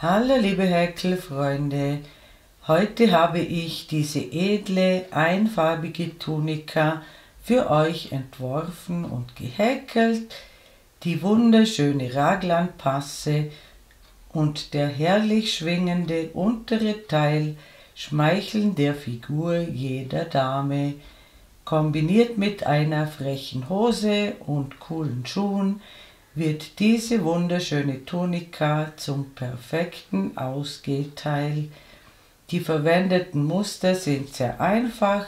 Hallo liebe Häkelfreunde, heute habe ich diese edle, einfarbige Tunika für euch entworfen und gehäkelt. Die wunderschöne Raglanpasse und der herrlich schwingende untere Teil schmeicheln der Figur jeder Dame. Kombiniert mit einer frechen Hose und coolen Schuhen wird diese wunderschöne Tunika zum perfekten Ausgehteil. Die verwendeten Muster sind sehr einfach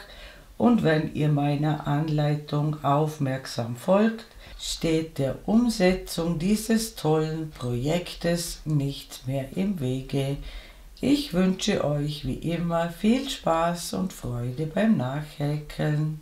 und wenn ihr meiner Anleitung aufmerksam folgt, steht der Umsetzung dieses tollen Projektes nichts mehr im Wege. Ich wünsche euch wie immer viel Spaß und Freude beim Nachhäkeln.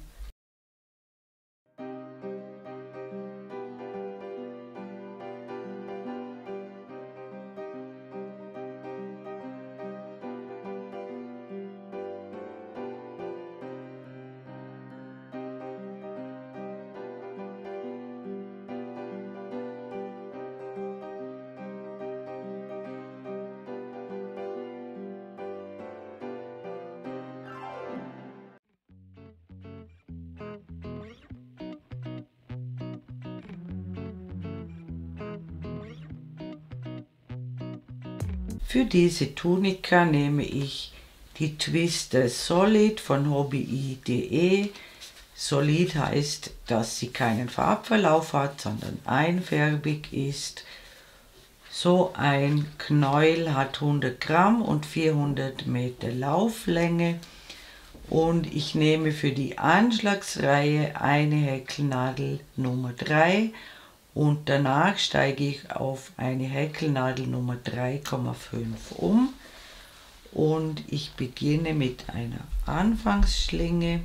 Für diese Tunika nehme ich die Twiste Solid von hobbii.de. Solid heißt, dass sie keinen Farbverlauf hat, sondern einfärbig ist. So ein Knäuel hat 100 Gramm und 400 Meter Lauflänge. Und ich nehme für die Anschlagsreihe eine Häkelnadel Nummer 3 und danach steige ich auf eine Häkelnadel Nummer 3,5 um und ich beginne mit einer Anfangsschlinge,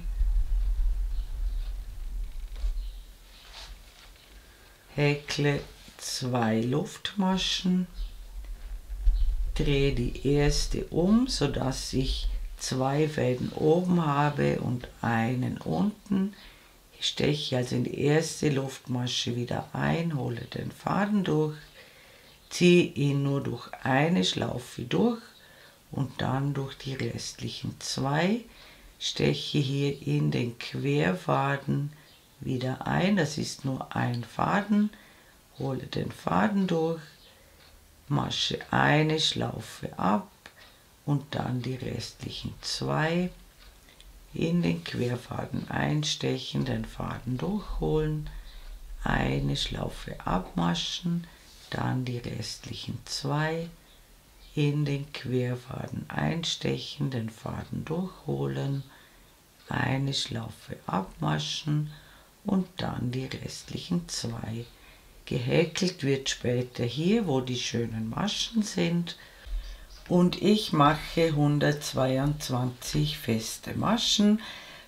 häkle 2 Luftmaschen, drehe die erste um, sodass ich 2 Fäden oben habe und einen unten. Ich steche also in die erste Luftmasche wieder ein, hole den Faden durch, ziehe ihn nur durch eine Schlaufe durch und dann durch die restlichen 2, steche hier in den Querfaden wieder ein, das ist nur ein Faden, hole den Faden durch, masche eine Schlaufe ab und dann die restlichen 2 in den Querfaden einstechen, den Faden durchholen, eine Schlaufe abmaschen, dann die restlichen 2 in den Querfaden einstechen, den Faden durchholen, eine Schlaufe abmaschen und dann die restlichen 2. Gehäkelt wird später hier, wo die schönen Maschen sind. Und ich mache 122 feste Maschen.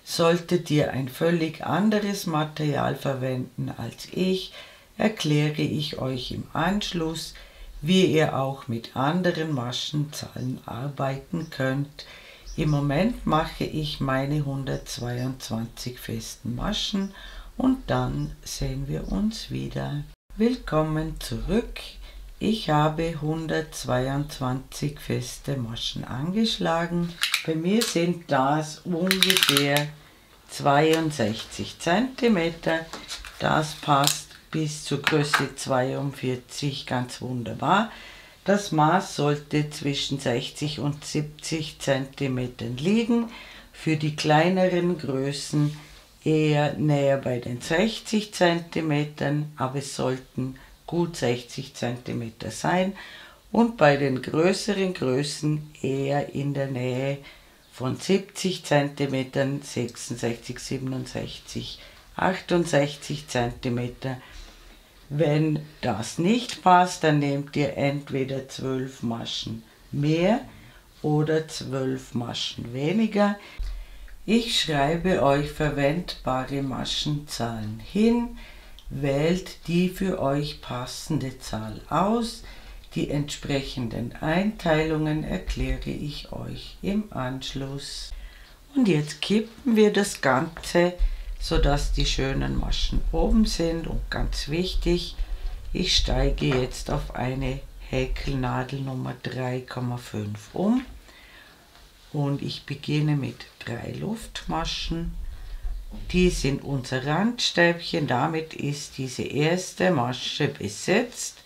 Solltet ihr ein völlig anderes Material verwenden als ich, erkläre ich euch im Anschluss, wie ihr auch mit anderen Maschenzahlen arbeiten könnt. Im Moment mache ich meine 122 festen Maschen und dann sehen wir uns wieder. Willkommen zurück. Ich habe 122 feste Maschen angeschlagen. Bei mir sind das ungefähr 62 cm. Das passt bis zur Größe 42 ganz wunderbar. Das Maß sollte zwischen 60 und 70 cm liegen. Für die kleineren Größen eher näher bei den 60 cm, aber es sollten gut 60 cm sein und bei den größeren Größen eher in der Nähe von 70 cm, 66, 67, 68 cm. Wenn das nicht passt, dann nehmt ihr entweder 12 Maschen mehr oder 12 Maschen weniger. Ich schreibe euch verwendbare Maschenzahlen hin. Wählt die für euch passende Zahl aus. Die entsprechenden Einteilungen erkläre ich euch im Anschluss. Und jetzt kippen wir das Ganze, sodass die schönen Maschen oben sind. Und ganz wichtig, ich steige jetzt auf eine Häkelnadel Nummer 3,5 um und ich beginne mit 3 Luftmaschen. Die sind unser Randstäbchen, damit ist diese erste Masche besetzt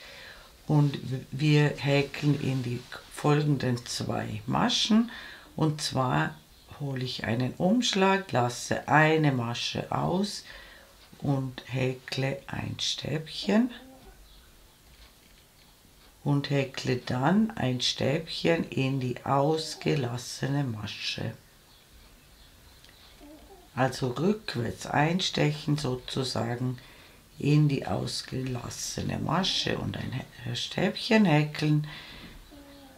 und wir häkeln in die folgenden 2 Maschen, und zwar hole ich einen Umschlag, lasse eine Masche aus und häkle ein Stäbchen und häkle dann ein Stäbchen in die ausgelassene Masche. Also rückwärts einstechen sozusagen in die ausgelassene Masche und ein Stäbchen häkeln.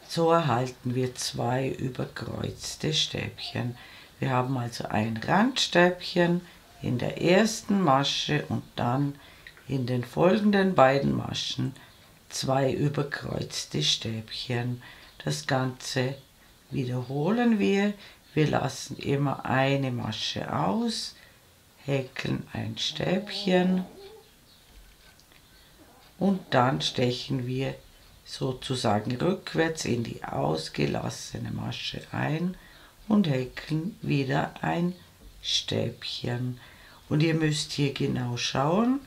So erhalten wir 2 überkreuzte Stäbchen. Wir haben also ein Randstäbchen in der ersten Masche und dann in den folgenden beiden Maschen 2 überkreuzte Stäbchen. Das Ganze wiederholen wir. Wir lassen immer eine Masche aus, häkeln ein Stäbchen und dann stechen wir sozusagen rückwärts in die ausgelassene Masche ein und häkeln wieder ein Stäbchen. Und ihr müsst hier genau schauen,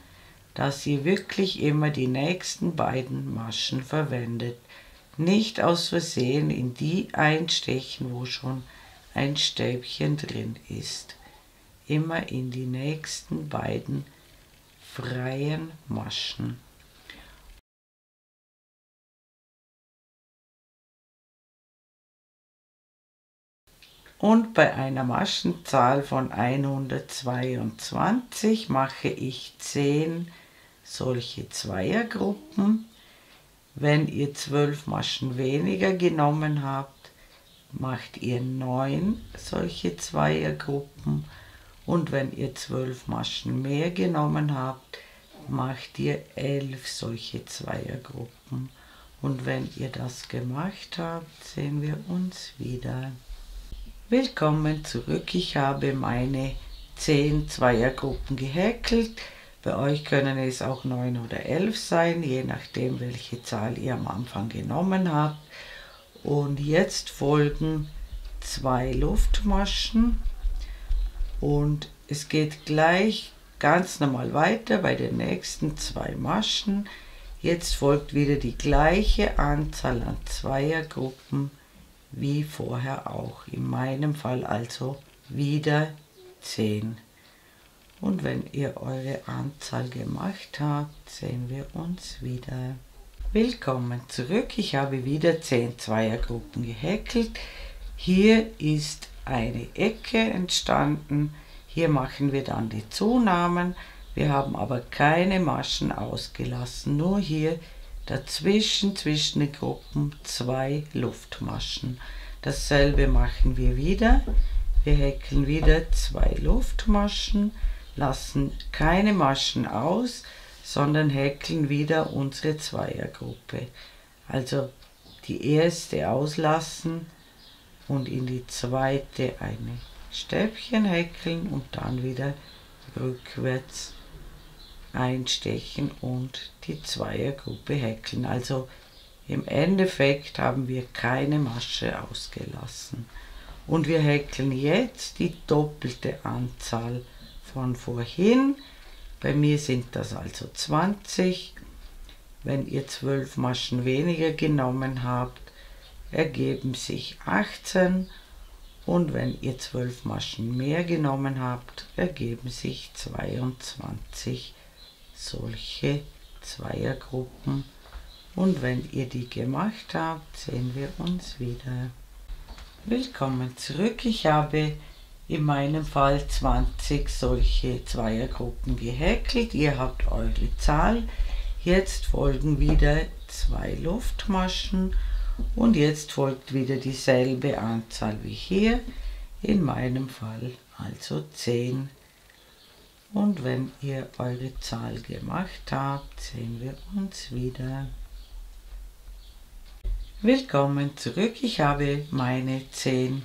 dass ihr wirklich immer die nächsten beiden Maschen verwendet. Nicht aus Versehen in die einstechen, wo schon ein Stäbchen drin ist. Immer in die nächsten beiden freien Maschen. Und bei einer Maschenzahl von 122 mache ich 10 solche Zweiergruppen. Wenn ihr 12 Maschen weniger genommen habt, macht ihr 9 solche Zweiergruppen, und wenn ihr 12 Maschen mehr genommen habt, macht ihr 11 solche Zweiergruppen. Und wenn ihr das gemacht habt, sehen wir uns wieder. Willkommen zurück, ich habe meine 10 Zweiergruppen gehäkelt. Bei euch können es auch 9 oder 11 sein, je nachdem welche Zahl ihr am Anfang genommen habt. Und jetzt folgen 2 Luftmaschen und es geht gleich ganz normal weiter bei den nächsten 2 Maschen. Jetzt folgt wieder die gleiche Anzahl an Zweiergruppen wie vorher auch. In meinem Fall also wieder 10. Und wenn ihr eure Anzahl gemacht habt, sehen wir uns wieder. Willkommen zurück, ich habe wieder 10 Zweiergruppen gehäkelt. Hier ist eine Ecke entstanden, hier machen wir dann die Zunahmen. Wir haben aber keine Maschen ausgelassen, nur hier dazwischen, zwischen den Gruppen 2 Luftmaschen. Dasselbe machen wir wieder. Wir häkeln wieder 2 Luftmaschen, lassen keine Maschen aus, sondern häkeln wieder unsere Zweiergruppe. Also die erste auslassen und in die zweite eine Stäbchen häkeln und dann wieder rückwärts einstechen und die Zweiergruppe häkeln. Also im Endeffekt haben wir keine Masche ausgelassen. Und wir häkeln jetzt die doppelte Anzahl von vorhin. Bei mir sind das also 20. Wenn ihr 12 Maschen weniger genommen habt, ergeben sich 18. Und wenn ihr 12 Maschen mehr genommen habt, ergeben sich 22 solche Zweiergruppen. Und wenn ihr die gemacht habt, sehen wir uns wieder. Willkommen zurück. Ich habe in meinem Fall 20 solche Zweiergruppen gehäkelt. Ihr habt eure Zahl. Jetzt folgen wieder 2 Luftmaschen und jetzt folgt wieder dieselbe Anzahl wie hier. In meinem Fall also 10. Und wenn ihr eure Zahl gemacht habt, sehen wir uns wieder. Willkommen zurück. Ich habe meine 10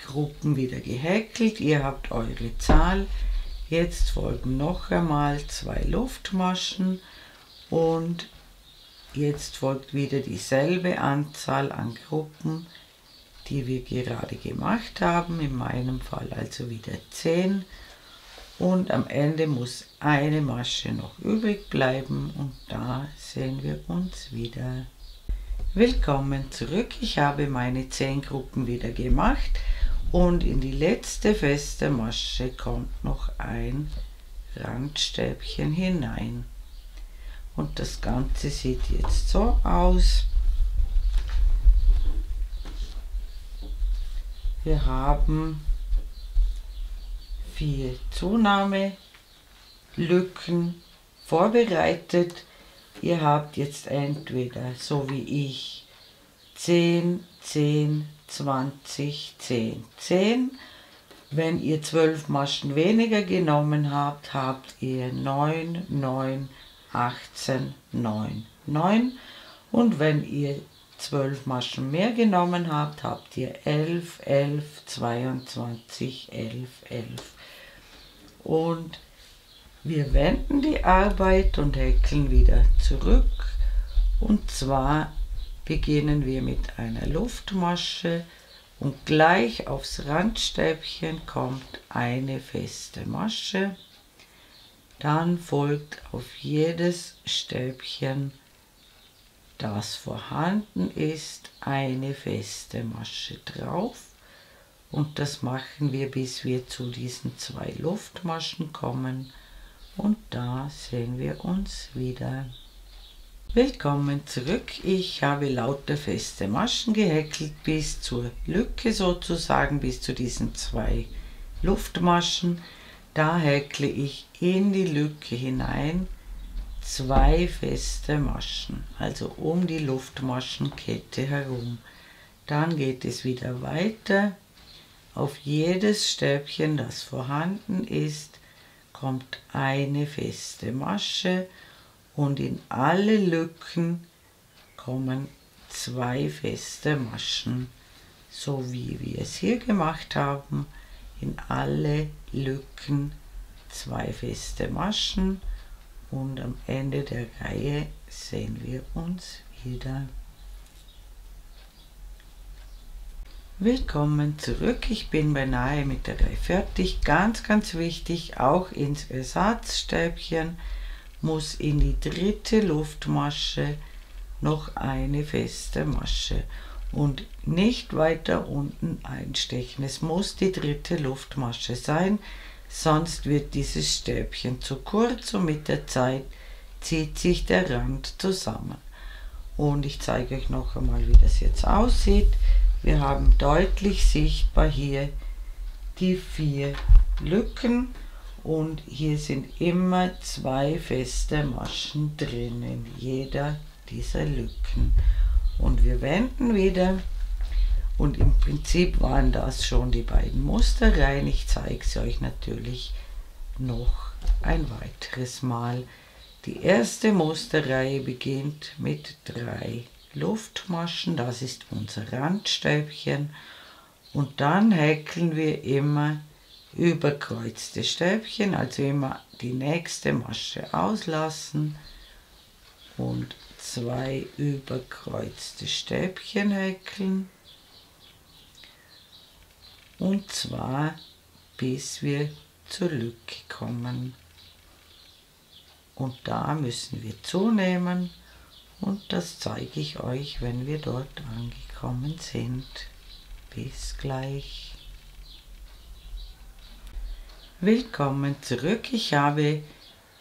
Gruppen wieder gehäkelt. Ihr habt eure Zahl. Jetzt folgen noch einmal 2 Luftmaschen und jetzt folgt wieder dieselbe Anzahl an Gruppen, die wir gerade gemacht haben, in meinem Fall also wieder 10. Und am Ende muss eine Masche noch übrig bleiben und da sehen wir uns wieder. Willkommen zurück, ich habe meine 10 Gruppen wieder gemacht und in die letzte feste Masche kommt noch ein Randstäbchen hinein. Und das Ganze sieht jetzt so aus. Wir haben 4 Zunahmelücken vorbereitet. Ihr habt jetzt entweder, so wie ich, 10, 10, 20, 10, 10. Wenn ihr 12 Maschen weniger genommen habt, habt ihr 9, 9, 18, 9, 9. Und wenn ihr 12 Maschen mehr genommen habt, habt ihr 11, 11, 22, 11, 11. Und wir wenden die Arbeit und häkeln wieder zurück. Und zwar beginnen wir mit einer Luftmasche und gleich aufs Randstäbchen kommt eine feste Masche. Dann folgt auf jedes Stäbchen, das vorhanden ist, eine feste Masche drauf. Und das machen wir, bis wir zu diesen 2 Luftmaschen kommen. Und da sehen wir uns wieder. Willkommen zurück. Ich habe lauter feste Maschen gehäkelt bis zur Lücke sozusagen, bis zu diesen 2 Luftmaschen. Da häkle ich in die Lücke hinein 2 feste Maschen, also um die Luftmaschenkette herum. Dann geht es wieder weiter. Auf jedes Stäbchen, das vorhanden ist, kommt eine feste Masche und in alle Lücken kommen 2 feste Maschen, so wie wir es hier gemacht haben. In alle Lücken 2 feste Maschen und am Ende der Reihe sehen wir uns wieder. Willkommen zurück, ich bin beinahe mit der Reihe fertig. Ganz, ganz wichtig, auch ins Ersatzstäbchen muss in die 3. Luftmasche noch eine feste Masche und nicht weiter unten einstechen. Es muss die 3. Luftmasche sein, sonst wird dieses Stäbchen zu kurz und mit der Zeit zieht sich der Rand zusammen. Und ich zeige euch noch einmal, wie das jetzt aussieht. Wir haben deutlich sichtbar hier die 4 Lücken und hier sind immer 2 feste Maschen drin in jeder dieser Lücken. Und wir wenden wieder und im Prinzip waren das schon die beiden Musterreihen. Ich zeige sie euch natürlich noch ein weiteres Mal. Die erste Musterreihe beginnt mit 3 Luftmaschen, das ist unser Randstäbchen und dann häkeln wir immer überkreuzte Stäbchen, also immer die nächste Masche auslassen und 2 überkreuzte Stäbchen häkeln und zwar bis wir zur Lücke kommen und da müssen wir zunehmen. Und das zeige ich euch, wenn wir dort angekommen sind. Bis gleich. Willkommen zurück. Ich habe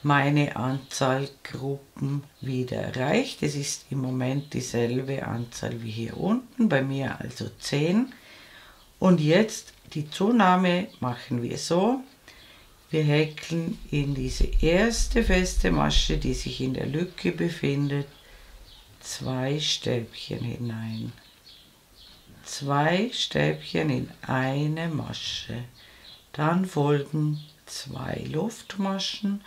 meine Anzahl Gruppen wieder erreicht. Es ist im Moment dieselbe Anzahl wie hier unten, bei mir also 10. Und jetzt die Zunahme machen wir so. Wir häkeln in diese erste feste Masche, die sich in der Lücke befindet, 2 Stäbchen hinein, 2 Stäbchen in eine Masche, dann folgen 2 Luftmaschen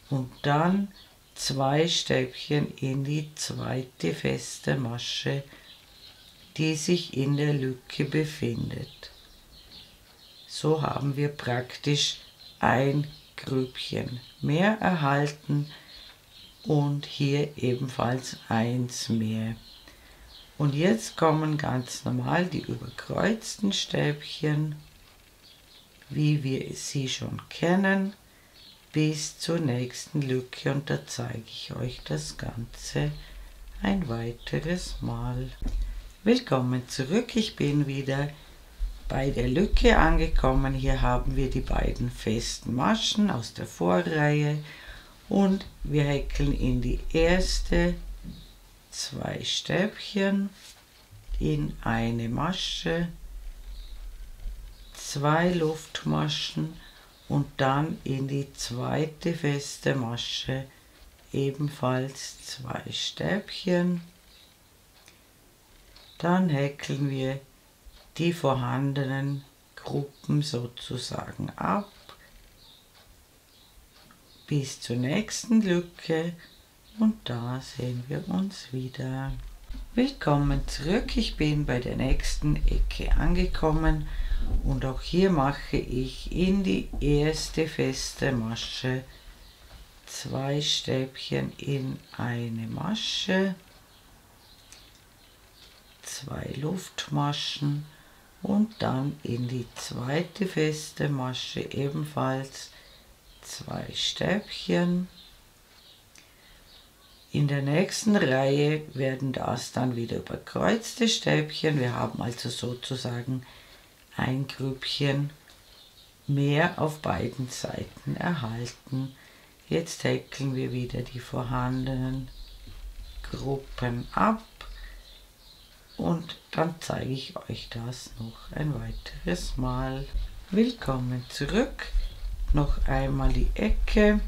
und dann 2 Stäbchen in die zweite feste Masche, die sich in der Lücke befindet. So haben wir praktisch ein Grüppchen mehr erhalten und hier ebenfalls eins mehr. Und jetzt kommen ganz normal die überkreuzten Stäbchen, wie wir sie schon kennen, bis zur nächsten Lücke, und da zeige ich euch das Ganze ein weiteres Mal. Willkommen zurück, ich bin wieder bei der Lücke angekommen. Hier haben wir die beiden festen Maschen aus der Vorreihe und wir häkeln in die erste 2 Stäbchen in eine Masche, 2 Luftmaschen und dann in die zweite feste Masche ebenfalls 2 Stäbchen. Dann häkeln wir die vorhandenen Gruppen sozusagen ab bis zur nächsten Lücke, und da sehen wir uns wieder. Willkommen zurück, ich bin bei der nächsten Ecke angekommen und auch hier mache ich in die erste feste Masche 2 Stäbchen in eine Masche, 2 Luftmaschen und dann in die zweite feste Masche ebenfalls 2 Stäbchen. In der nächsten Reihe werden das dann wieder überkreuzte Stäbchen. Wir haben also sozusagen ein Grüppchen mehr auf beiden Seiten erhalten. Jetzt häkeln wir wieder die vorhandenen Gruppen ab und dann zeige ich euch das noch ein weiteres Mal. Willkommen zurück, noch einmal die Ecke.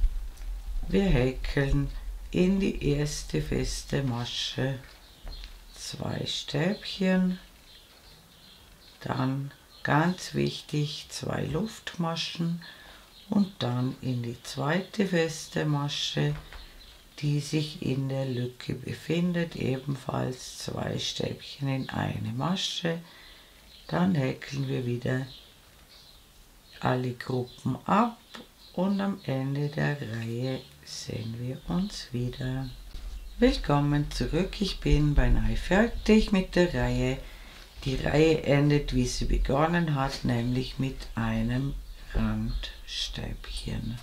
Wir häkeln in die erste feste Masche 2 Stäbchen, dann ganz wichtig 2 Luftmaschen und dann in die zweite feste Masche, die sich in der Lücke befindet, ebenfalls 2 Stäbchen in eine Masche. Dann häkeln wir wieder alle Gruppen ab und am Ende der Reihe sehen wir uns wieder. Willkommen zurück, ich bin beinahe fertig mit der Reihe. Die Reihe endet, wie sie begonnen hat, nämlich mit einem Randstäbchen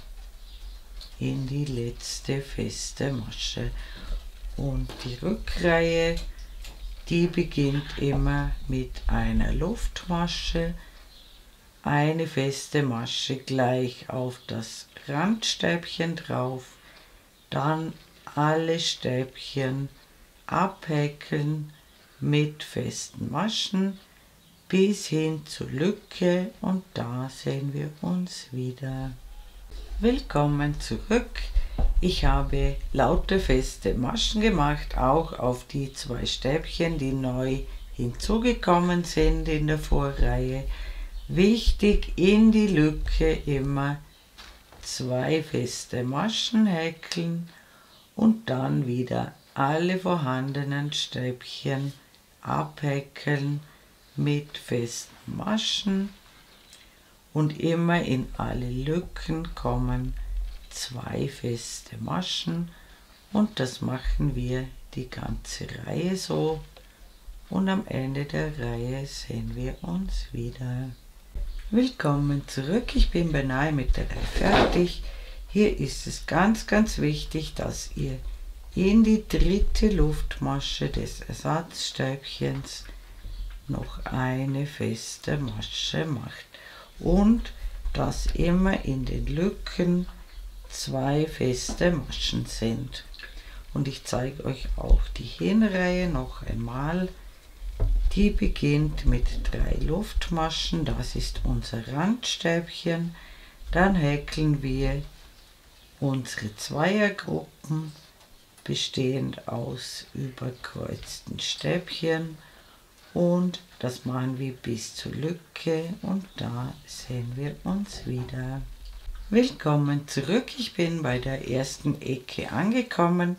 in die letzte feste Masche. Und die Rückreihe, die beginnt immer mit einer Luftmasche, eine feste Masche gleich auf das Randstäbchen drauf, dann alle Stäbchen abhäkeln mit festen Maschen bis hin zur Lücke, und da sehen wir uns wieder. Willkommen zurück. Ich habe lauter feste Maschen gemacht, auch auf die 2 Stäbchen, die neu hinzugekommen sind in der Vorreihe. Wichtig, in die Lücke immer 2 feste Maschen häkeln und dann wieder alle vorhandenen Stäbchen abhäkeln mit festen Maschen, und immer in alle Lücken kommen 2 feste Maschen, und das machen wir die ganze Reihe so, und am Ende der Reihe sehen wir uns wieder. Willkommen zurück, ich bin beinahe mit der Reihe fertig. Hier ist es ganz, ganz wichtig, dass ihr in die dritte Luftmasche des Ersatzstäbchens noch eine feste Masche macht und dass immer in den Lücken 2 feste Maschen sind. Und ich zeige euch auch die Hinreihe noch einmal. Die beginnt mit 3 Luftmaschen, das ist unser Randstäbchen. Dann häkeln wir unsere Zweiergruppen, bestehend aus überkreuzten Stäbchen, und das machen wir bis zur Lücke, und da sehen wir uns wieder. Willkommen zurück, ich bin bei der ersten Ecke angekommen.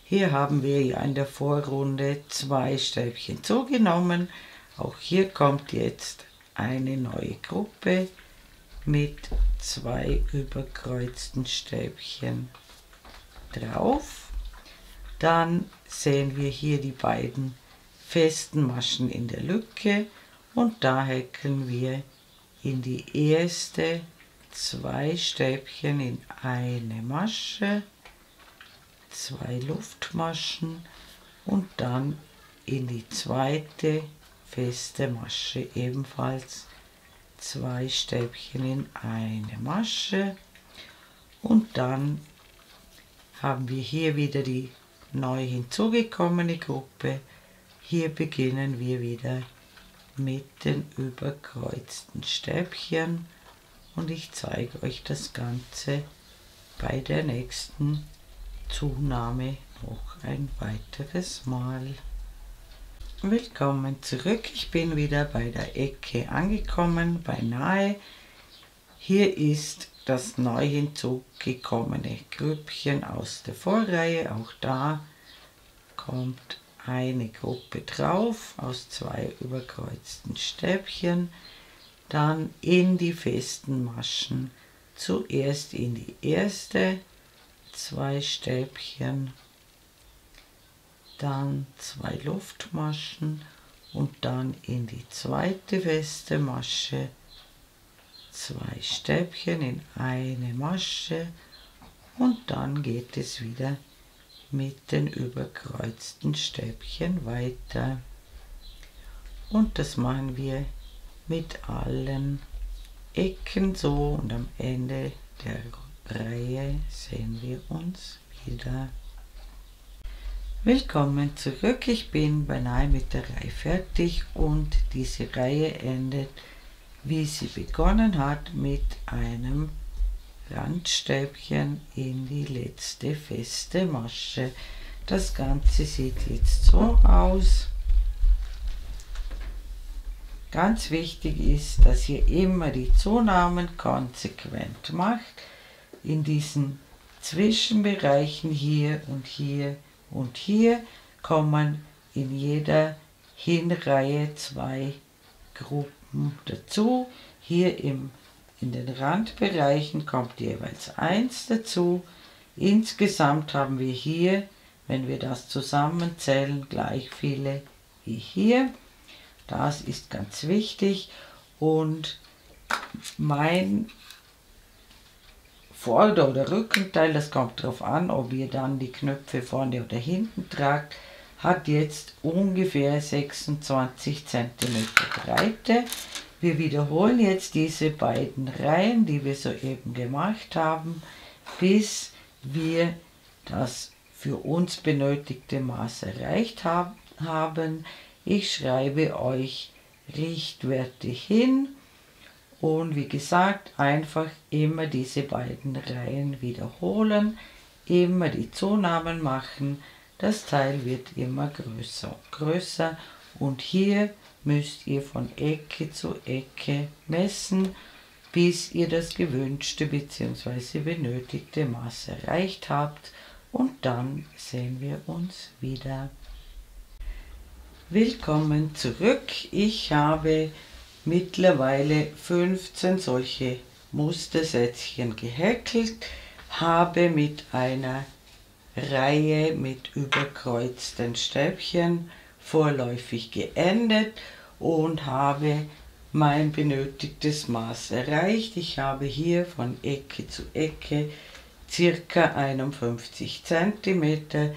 Hier haben wir ja in der Vorrunde 2 Stäbchen zugenommen. Auch hier kommt jetzt eine neue Gruppe mit 2 überkreuzten Stäbchen drauf. Dann sehen wir hier die beiden festen Maschen in der Lücke und da häkeln wir in die erste 2 Stäbchen in eine Masche, 2 Luftmaschen und dann in die zweite feste Masche ebenfalls 2 Stäbchen in eine Masche und dann haben wir hier wieder die neu hinzugekommene Gruppe. Hier beginnen wir wieder mit den überkreuzten Stäbchen und ich zeige euch das Ganze bei der nächsten Zunahme noch ein weiteres Mal. Willkommen zurück, ich bin wieder bei der Ecke angekommen, beinahe. Hier ist das neu hinzugekommene Grüppchen aus der Vorreihe, auch da kommt eine Gruppe drauf aus 2 überkreuzten Stäbchen, dann in die festen Maschen, zuerst in die erste 2 Stäbchen, dann 2 Luftmaschen und dann in die zweite feste Masche 2 Stäbchen in eine Masche und dann geht es wieder mit den überkreuzten Stäbchen weiter. Und das machen wir mit allen Ecken so und am Ende der Reihe sehen wir uns wieder. Willkommen zurück, ich bin beinahe mit der Reihe fertig und diese Reihe endet, wie sie begonnen hat, mit einem Randstäbchen in die letzte feste Masche. Das Ganze sieht jetzt so aus. Ganz wichtig ist, dass ihr immer die Zunahmen konsequent macht. In diesen Zwischenbereichen hier und hier und hier kommen in jeder Hinreihe 2 Gruppen dazu. Hier in den Randbereichen kommt jeweils 1 dazu. Insgesamt haben wir hier, wenn wir das zusammenzählen, gleich viele wie hier. Das ist ganz wichtig und mein Vorder- oder Rückenteil, das kommt darauf an, ob ihr dann die Knöpfe vorne oder hinten tragt, hat jetzt ungefähr 26 cm Breite. Wir wiederholen jetzt diese beiden Reihen, die wir soeben gemacht haben, bis wir das für uns benötigte Maß erreicht haben. Ich schreibe euch Richtwerte hin und wie gesagt, einfach immer diese beiden Reihen wiederholen, immer die Zunahmen machen. Das Teil wird immer größer und größer und hier müsst ihr von Ecke zu Ecke messen, bis ihr das gewünschte bzw. benötigte Maß erreicht habt und dann sehen wir uns wieder. Willkommen zurück. Ich habe mittlerweile 15 solche Mustersätzchen gehäkelt, habe mit einer Reihe mit überkreuzten Stäbchen vorläufig geendet und habe mein benötigtes Maß erreicht. Ich habe hier von Ecke zu Ecke ca. 51 cm.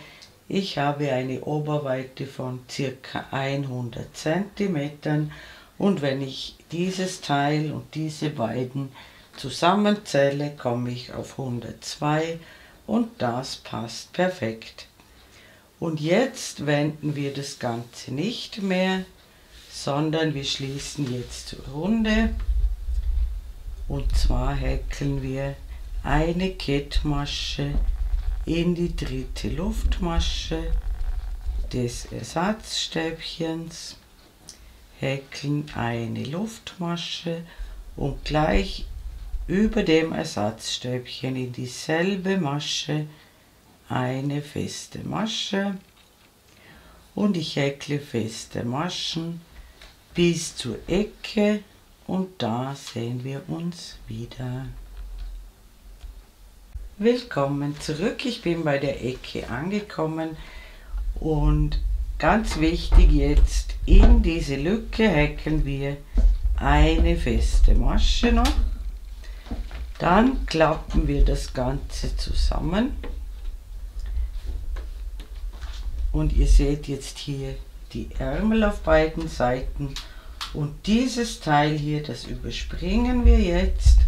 Ich habe eine Oberweite von ca. 100 cm und wenn ich dieses Teil und diese beiden zusammenzähle, komme ich auf 102 und das passt perfekt. Und jetzt wenden wir das Ganze nicht mehr, sondern wir schließen jetzt zur Runde und zwar häkeln wir eine Kettmasche in die dritte Luftmasche des Ersatzstäbchens, häkeln eine Luftmasche und gleich über dem Ersatzstäbchen in dieselbe Masche eine feste Masche und ich häkle feste Maschen bis zur Ecke und da sehen wir uns wieder. Willkommen zurück, ich bin bei der Ecke angekommen. Und ganz wichtig jetzt, in diese Lücke häkeln wir eine feste Masche noch. Dann klappen wir das Ganze zusammen. Und ihr seht jetzt hier die Ärmel auf beiden Seiten. Und dieses Teil hier, das überspringen wir jetzt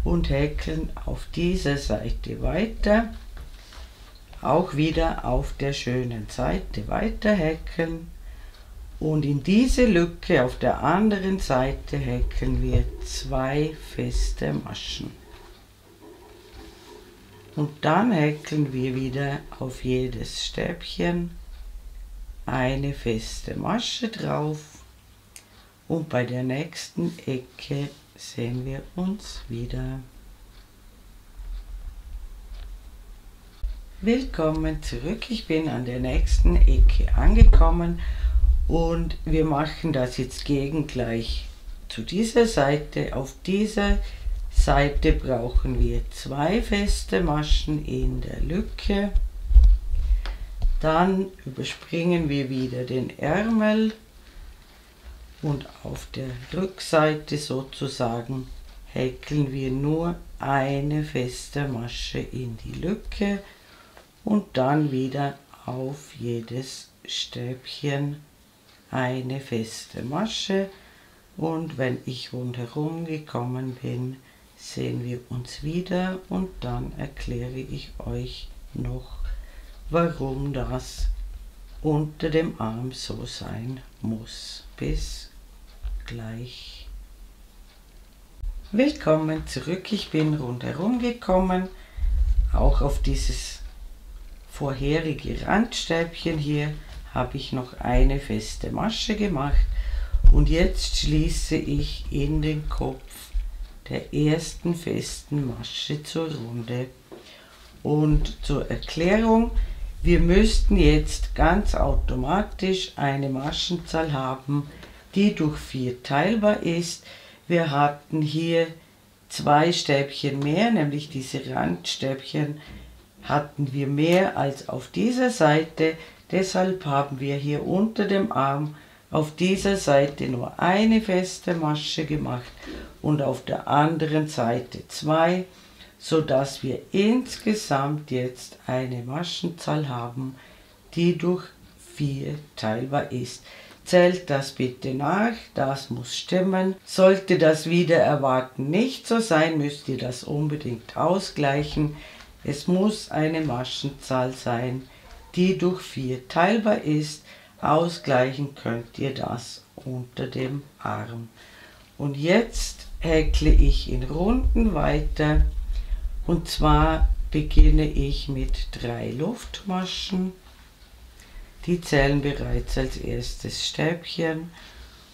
und häkeln auf dieser Seite weiter. Auch wieder auf der schönen Seite weiter häkeln. Und in diese Lücke auf der anderen Seite häkeln wir 2 feste Maschen. Und dann häkeln wir wieder auf jedes Stäbchen eine feste Masche drauf. Und bei der nächsten Ecke sehen wir uns wieder. Willkommen zurück, ich bin an der nächsten Ecke angekommen und wir machen das jetzt gegengleich zu dieser Seite. Auf dieser Seite brauchen wir 2 feste Maschen in der Lücke. Dann überspringen wir wieder den Ärmel und auf der Rückseite sozusagen häkeln wir nur eine feste Masche in die Lücke und dann wieder auf jedes Stäbchen eine feste Masche. Und wenn ich rundherum gekommen bin, sehen wir uns wieder und dann erkläre ich euch noch, warum das unter dem Arm so sein muss. Bis gleich. Willkommen zurück, ich bin rundherum gekommen, auch auf dieses vorherige Randstäbchen hier habe ich noch eine feste Masche gemacht und jetzt schließe ich in den Kopf der ersten festen Masche zur Runde. Und zur Erklärung, wir müssten jetzt ganz automatisch eine Maschenzahl haben, die durch 4 teilbar ist. Wir hatten hier 2 Stäbchen mehr, nämlich diese Randstäbchen hatten wir mehr als auf dieser Seite. Deshalb haben wir hier unter dem Arm auf dieser Seite nur eine feste Masche gemacht und auf der anderen Seite 2, sodass wir insgesamt jetzt eine Maschenzahl haben, die durch 4 teilbar ist. Zählt das bitte nach, das muss stimmen. Sollte das wider Erwarten nicht so sein, müsst ihr das unbedingt ausgleichen. Es muss eine Maschenzahl sein, die durch 4 teilbar ist. Ausgleichen könnt ihr das unter dem Arm. Und jetzt häkle ich in Runden weiter. Und zwar beginne ich mit 3 Luftmaschen. Die zählen bereits als erstes Stäbchen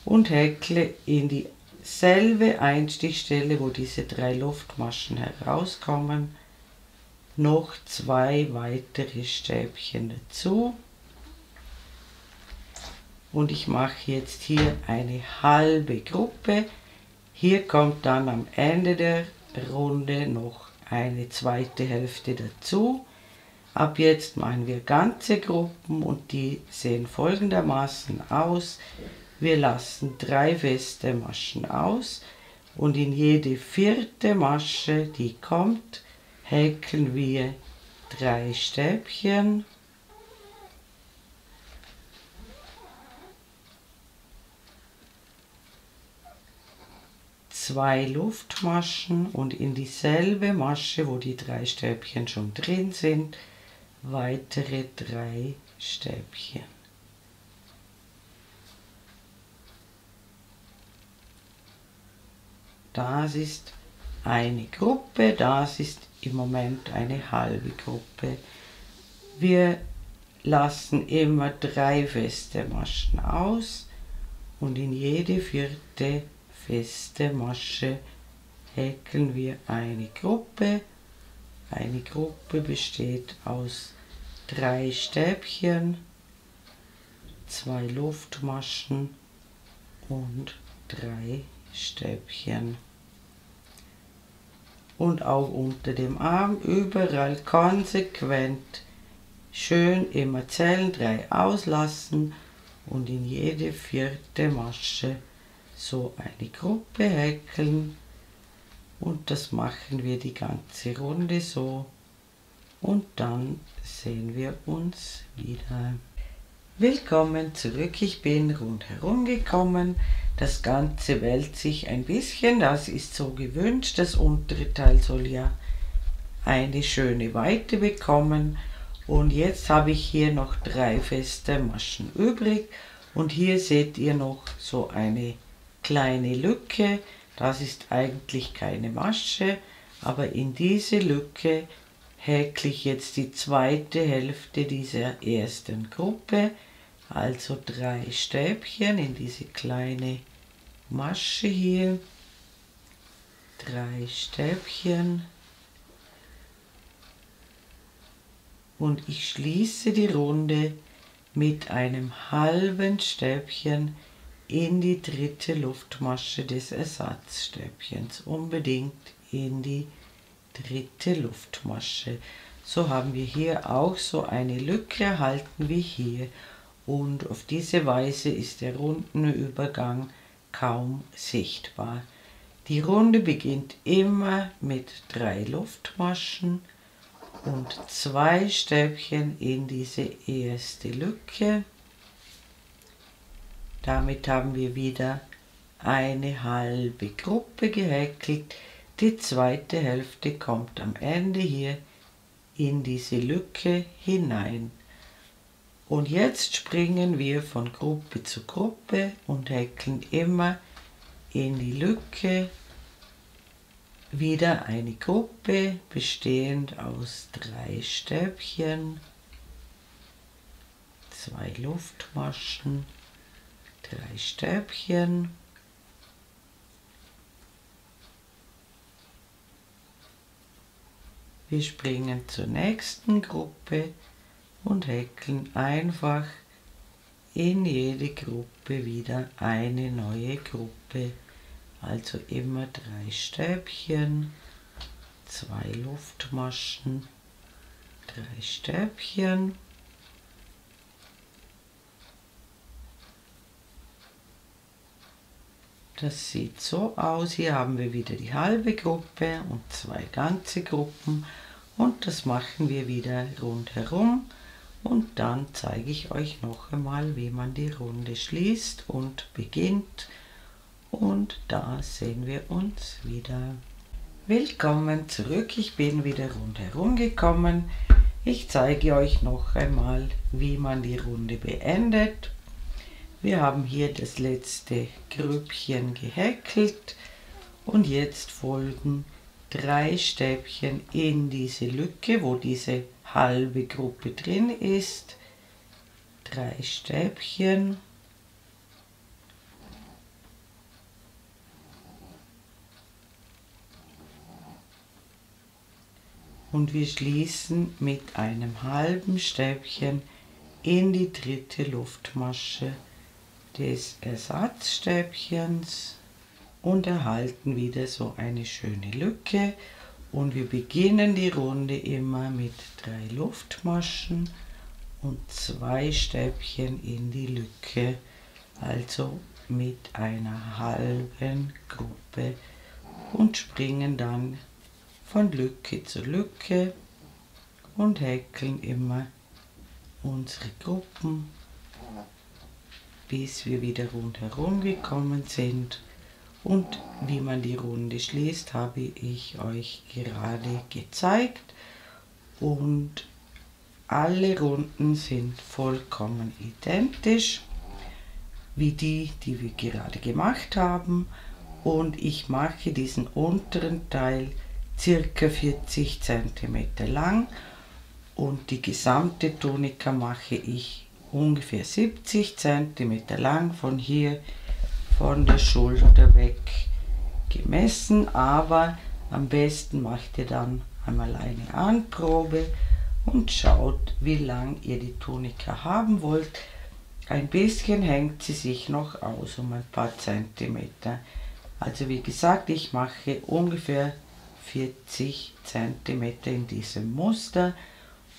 und häkle in dieselbe Einstichstelle, wo diese 3 Luftmaschen herauskommen, noch 2 weitere Stäbchen dazu. Und ich mache jetzt hier eine halbe Gruppe. Hier kommt dann am Ende der Runde noch eine zweite Hälfte dazu. Ab jetzt machen wir ganze Gruppen und die sehen folgendermaßen aus. Wir lassen 3 feste Maschen aus und in jede 4. Masche, die kommt, häkeln wir 3 Stäbchen. Zwei Luftmaschen und in dieselbe Masche, wo die 3 Stäbchen schon drin sind, weitere 3 Stäbchen. Das ist eine Gruppe, das ist im Moment eine halbe Gruppe. Wir lassen immer 3 feste Maschen aus und in jede 4. feste Masche häkeln wir eine Gruppe. Eine Gruppe besteht aus 3 Stäbchen, 2 Luftmaschen und 3 Stäbchen. Und auch unter dem Arm überall konsequent schön immer zählen, 3 auslassen und in jede 4. Masche so eine Gruppe häkeln, und das machen wir die ganze Runde so, und dann sehen wir uns wieder. Willkommen zurück, ich bin rundherum gekommen. Das Ganze wälzt sich ein bisschen, das ist so gewünscht. Das untere Teil soll ja eine schöne Weite bekommen. Und jetzt habe ich hier noch 3 feste Maschen übrig. Und hier seht ihr noch so eine kleine Lücke. Das ist eigentlich keine Masche, aber in diese Lücke häkle ich jetzt die zweite Hälfte dieser ersten Gruppe, also 3 Stäbchen in diese kleine Masche hier, 3 Stäbchen, und ich schließe die Runde mit einem halben Stäbchen in die 3. Luftmasche des Ersatzstäbchens, unbedingt in die 3. Luftmasche. So haben wir hier auch so eine Lücke erhalten wie hier, und auf diese Weise ist der Rundenübergang kaum sichtbar. Die Runde beginnt immer mit 3 Luftmaschen und 2 Stäbchen in diese erste Lücke. Damit haben wir wieder eine halbe Gruppe gehäkelt. Die zweite Hälfte kommt am Ende hier in diese Lücke hinein. Und jetzt springen wir von Gruppe zu Gruppe und häkeln immer in die Lücke wieder eine Gruppe, bestehend aus 3 Stäbchen, 2 Luftmaschen, 3 Stäbchen, wir springen zur nächsten Gruppe und häkeln einfach in jede Gruppe wieder eine neue Gruppe, also immer 3 Stäbchen, 2 Luftmaschen, 3 Stäbchen, das sieht so aus. Hier haben wir wieder die halbe Gruppe und 2 ganze Gruppen, und das machen wir wieder rundherum. Und dann zeige ich euch noch einmal, wie man die Runde schließt und beginnt. Und da sehen wir uns wieder. Willkommen zurück, ich bin wieder rundherum gekommen. Ich zeige euch noch einmal, wie man die Runde beendet. Wir haben hier das letzte Grüppchen gehäkelt und jetzt folgen 3 Stäbchen in diese Lücke, wo diese halbe Gruppe drin ist. 3 Stäbchen. Und wir schließen mit einem halben Stäbchen in die 3. Luftmasche des Ersatzstäbchens und erhalten wieder so eine schöne Lücke. Und wir beginnen die Runde immer mit 3 Luftmaschen und 2 Stäbchen in die Lücke, also mit einer halben Gruppe, und springen dann von Lücke zu Lücke und häkeln immer unsere Gruppen, bis wir wieder rundherum gekommen sind. Und wie man die Runde schließt, habe ich euch gerade gezeigt, und alle Runden sind vollkommen identisch wie die, die wir gerade gemacht haben, und ich mache diesen unteren Teil circa 40 cm lang und die gesamte Tunika mache ich ungefähr 70 cm lang, von hier von der Schulter weg gemessen, aber am besten macht ihr dann einmal eine Anprobe und schaut, wie lang ihr die Tunika haben wollt. Ein bisschen hängt sie sich noch aus, um ein paar Zentimeter. Also wie gesagt, ich mache ungefähr 40 cm in diesem Muster,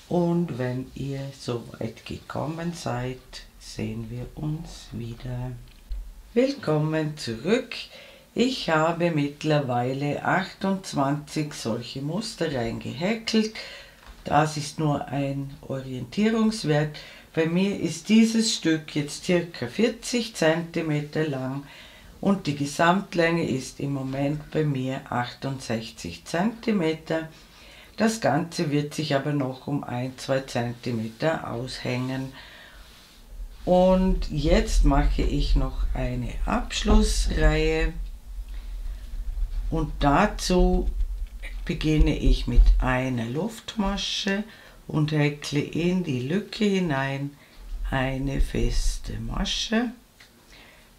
Und wenn ihr so weit gekommen seid, sehen wir uns wieder. Willkommen zurück. Ich habe mittlerweile 28 solche Muster reingehäkelt. Das ist nur ein Orientierungswert. Bei mir ist dieses Stück jetzt ca. 40 cm lang und die Gesamtlänge ist im Moment bei mir 68 cm. Das Ganze wird sich aber noch um 1-2 cm aushängen. Und jetzt mache ich noch eine Abschlussreihe und dazu beginne ich mit einer Luftmasche und häkle in die Lücke hinein eine feste Masche.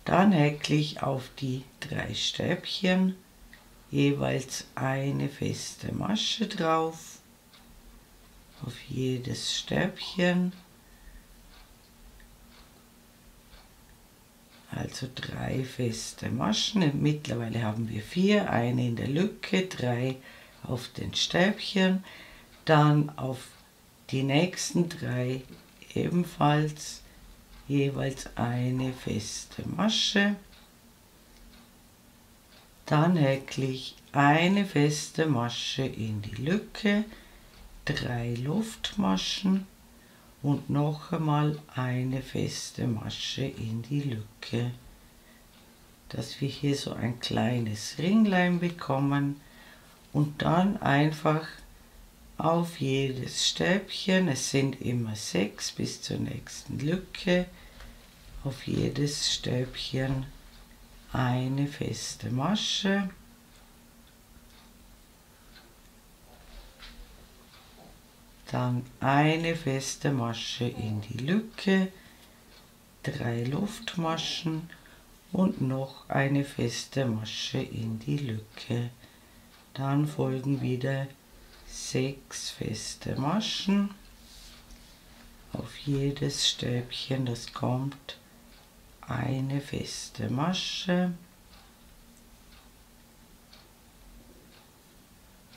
Dann häkle ich auf die 3 Stäbchen jeweils eine feste Masche drauf, auf jedes Stäbchen, also 3 feste Maschen. Mittlerweile haben wir 4, eine in der Lücke, 3 auf den Stäbchen, dann auf die nächsten 3 ebenfalls jeweils eine feste Masche. Dann häkle ich eine feste Masche in die Lücke, 3 Luftmaschen und noch einmal eine feste Masche in die Lücke, dass wir hier so ein kleines Ringlein bekommen und dann einfach auf jedes Stäbchen, es sind immer 6 bis zur nächsten Lücke, auf jedes Stäbchen eine feste Masche, dann eine feste Masche in die Lücke, 3 Luftmaschen und noch eine feste Masche in die Lücke. Dann folgen wieder 6 feste Maschen, auf jedes Stäbchen, das kommt, eine feste Masche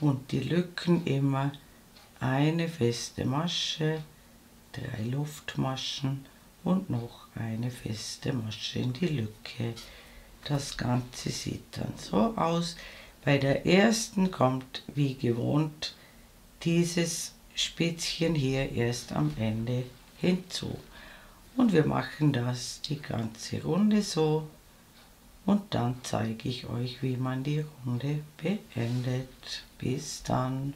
und die Lücken immer eine feste Masche, 3 Luftmaschen und noch eine feste Masche in die Lücke. Das Ganze sieht dann so aus. Bei der ersten kommt wie gewohnt dieses Spitzchen hier erst am Ende hinzu. Und wir machen das die ganze Runde so und dann zeige ich euch, wie man die Runde beendet. Bis dann.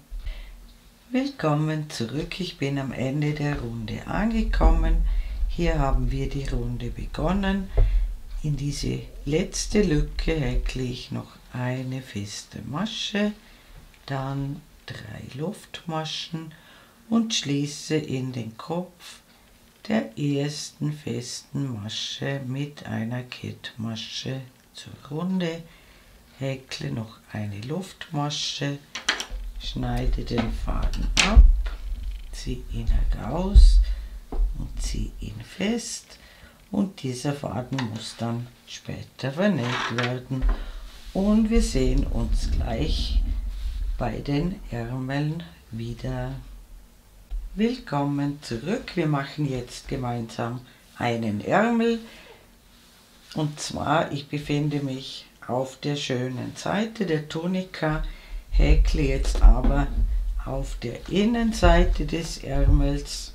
Willkommen zurück, ich bin am Ende der Runde angekommen. Hier haben wir die Runde begonnen. In diese letzte Lücke häkle ich noch eine feste Masche, dann 3 Luftmaschen und schließe in den Kopf der ersten festen Masche mit einer Kettmasche zur Runde, häkle noch eine Luftmasche, schneide den Faden ab, ziehe ihn heraus und ziehe ihn fest und dieser Faden muss dann später vernäht werden und wir sehen uns gleich bei den Ärmeln wieder. Willkommen zurück, wir machen jetzt gemeinsam einen Ärmel und zwar, ich befinde mich auf der schönen Seite der Tunika, häkle jetzt aber auf der Innenseite des Ärmels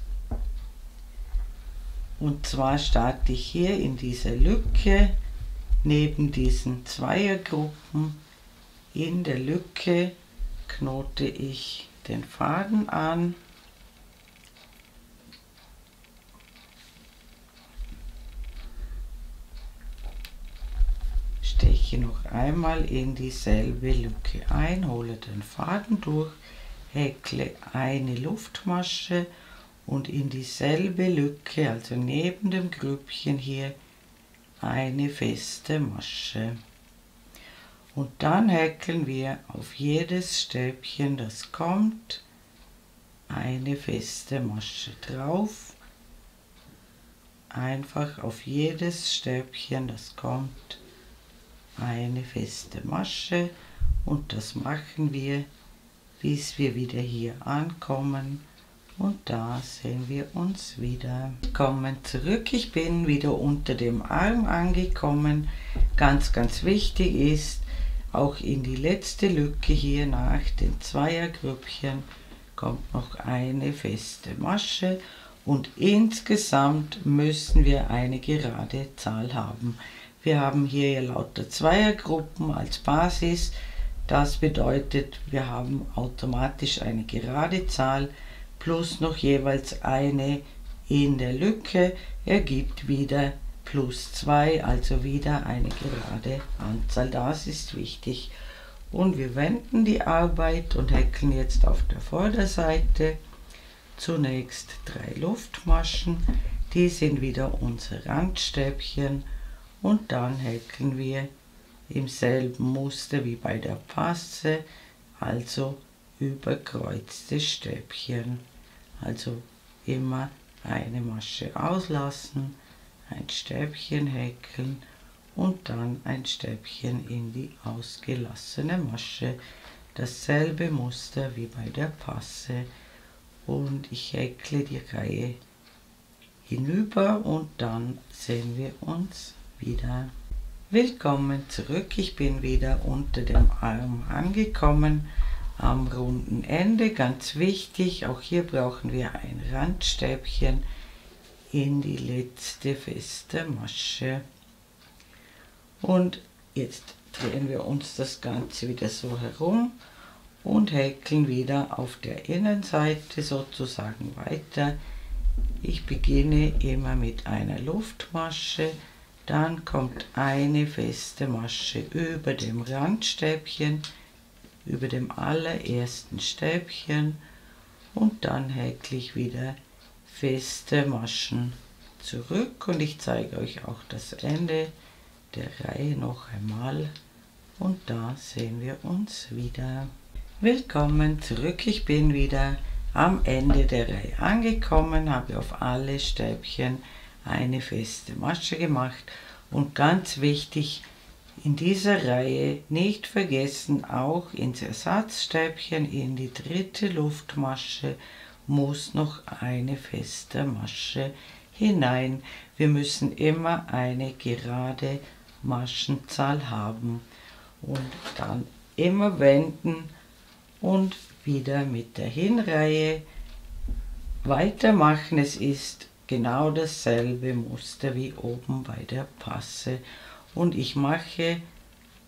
und zwar starte ich hier in dieser Lücke neben diesen Zweiergruppen. In der Lücke knote ich den Faden an, steche noch einmal in dieselbe Lücke ein, hole den Faden durch, häkle eine Luftmasche und in dieselbe Lücke, also neben dem Grüppchen hier, eine feste Masche. Und dann häkeln wir auf jedes Stäbchen, das kommt, eine feste Masche drauf. Einfach auf jedes Stäbchen, das kommt, eine feste Masche und das machen wir, bis wir wieder hier ankommen Und da sehen wir uns wieder. Kommen zurück, ich bin wieder unter dem Arm angekommen. Ganz wichtig ist, auch in die letzte Lücke hier nach den Zweiergrüppchen kommt noch eine feste Masche und insgesamt müssen wir eine gerade Zahl haben. Wir haben hier ja lauter Zweiergruppen als Basis. Das bedeutet, wir haben automatisch eine gerade Zahl plus noch jeweils eine in der Lücke, ergibt wieder plus 2, also wieder eine gerade Anzahl. Das ist wichtig. Und wir wenden die Arbeit und häkeln jetzt auf der Vorderseite zunächst 3 Luftmaschen. Die sind wieder unsere Randstäbchen und dann häkeln wir im selben Muster wie bei der Passe, also überkreuzte Stäbchen. Also immer eine Masche auslassen, ein Stäbchen häkeln und dann ein Stäbchen in die ausgelassene Masche. Dasselbe Muster wie bei der Passe und ich häkle die Reihe hinüber und dann sehen wir uns wieder. Willkommen zurück, ich bin wieder unter dem Arm angekommen. Am runden Ende, ganz wichtig, auch hier brauchen wir ein Randstäbchen in die letzte feste Masche. Und jetzt drehen wir uns das Ganze wieder so herum und häkeln wieder auf der Innenseite sozusagen weiter. Ich beginne immer mit einer Luftmasche, dann kommt eine feste Masche über dem Randstäbchen, über dem allerersten Stäbchen und dann häkle ich wieder feste Maschen zurück und ich zeige euch auch das Ende der Reihe noch einmal und da sehen wir uns wieder. Willkommen zurück, ich bin wieder am Ende der Reihe angekommen, habe auf alle Stäbchen eine feste Masche gemacht und ganz wichtig, in dieser Reihe nicht vergessen, auch ins Ersatzstäbchen in die dritte Luftmasche muss noch eine feste Masche hinein. Wir müssen immer eine gerade Maschenzahl haben und dann immer wenden und wieder mit der Hinreihe weitermachen. Es ist genau dasselbe Muster wie oben bei der Passe. Und ich mache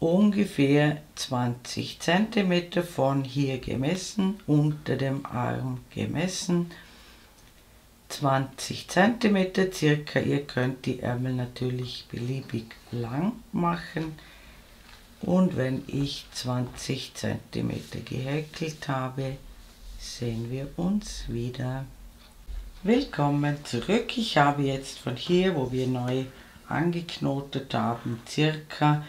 ungefähr 20 cm von hier gemessen, unter dem Arm gemessen, 20 cm circa. Ihr könnt die Ärmel natürlich beliebig lang machen. Und wenn ich 20 cm gehäkelt habe, sehen wir uns wieder. Willkommen zurück. Ich habe jetzt von hier, wo wir neu angeknotet haben, circa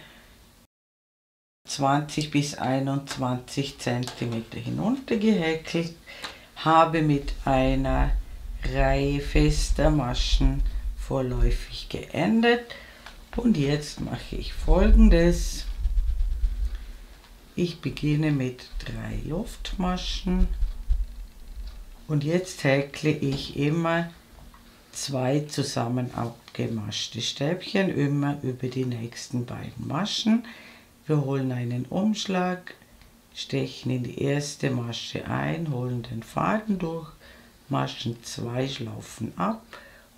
20 bis 21 cm hinunter gehäkelt, habe mit einer Reihe fester Maschen vorläufig geendet und jetzt mache ich Folgendes. Ich beginne mit 3 Luftmaschen und jetzt häkle ich immer 2 zusammen abgemaschte Stäbchen immer über die nächsten beiden Maschen. Wir holen einen Umschlag, stechen in die erste Masche ein, holen den Faden durch, Maschen 2 schlaufen ab,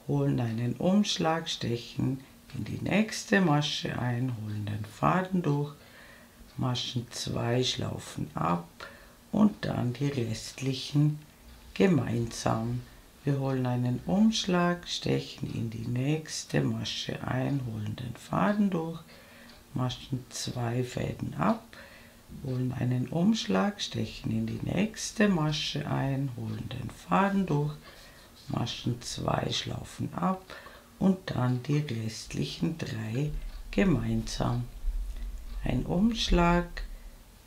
holen einen Umschlag, stechen in die nächste Masche ein, holen den Faden durch, Maschen 2 schlaufen ab und dann die restlichen gemeinsam. Wir holen einen Umschlag, stechen in die nächste Masche ein, holen den Faden durch, Maschen 2 Fäden ab, holen einen Umschlag, stechen in die nächste Masche ein, holen den Faden durch, Maschen 2 schlaufen ab und dann die restlichen 3 gemeinsam. Ein Umschlag,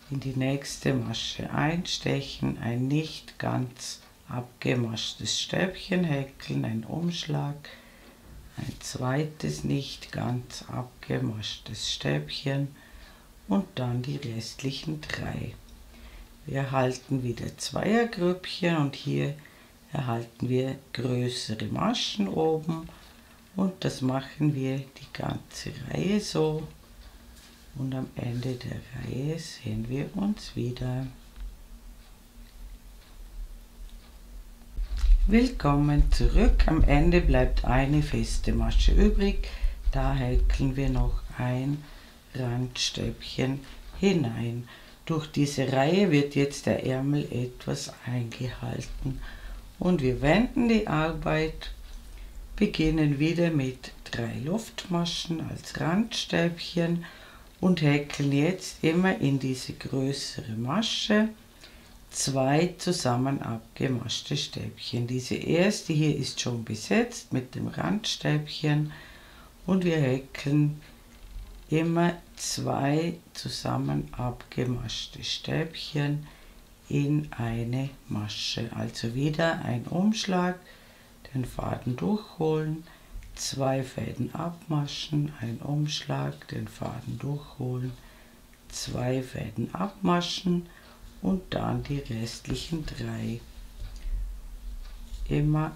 in die nächste Masche einstechen, ein nicht ganz abgemaschtes Stäbchen häkeln, ein Umschlag, ein zweites nicht ganz abgemaschtes Stäbchen und dann die restlichen 3. Wir halten wieder Zweiergrüppchen und hier erhalten wir größere Maschen oben und das machen wir die ganze Reihe so und am Ende der Reihe sehen wir uns wieder. Willkommen zurück, am Ende bleibt eine feste Masche übrig, da häkeln wir noch ein Randstäbchen hinein. Durch diese Reihe wird jetzt der Ärmel etwas eingehalten und wir wenden die Arbeit, beginnen wieder mit 3 Luftmaschen als Randstäbchen und häkeln jetzt immer in diese größere Masche 2 zusammen abgemaschte Stäbchen. Diese erste hier ist schon besetzt mit dem Randstäbchen und wir häkeln immer 2 zusammen abgemaschte Stäbchen in eine Masche. Also wieder ein Umschlag, den Faden durchholen, 2 Fäden abmaschen, ein Umschlag, den Faden durchholen, 2 Fäden abmaschen und dann die restlichen 3. Immer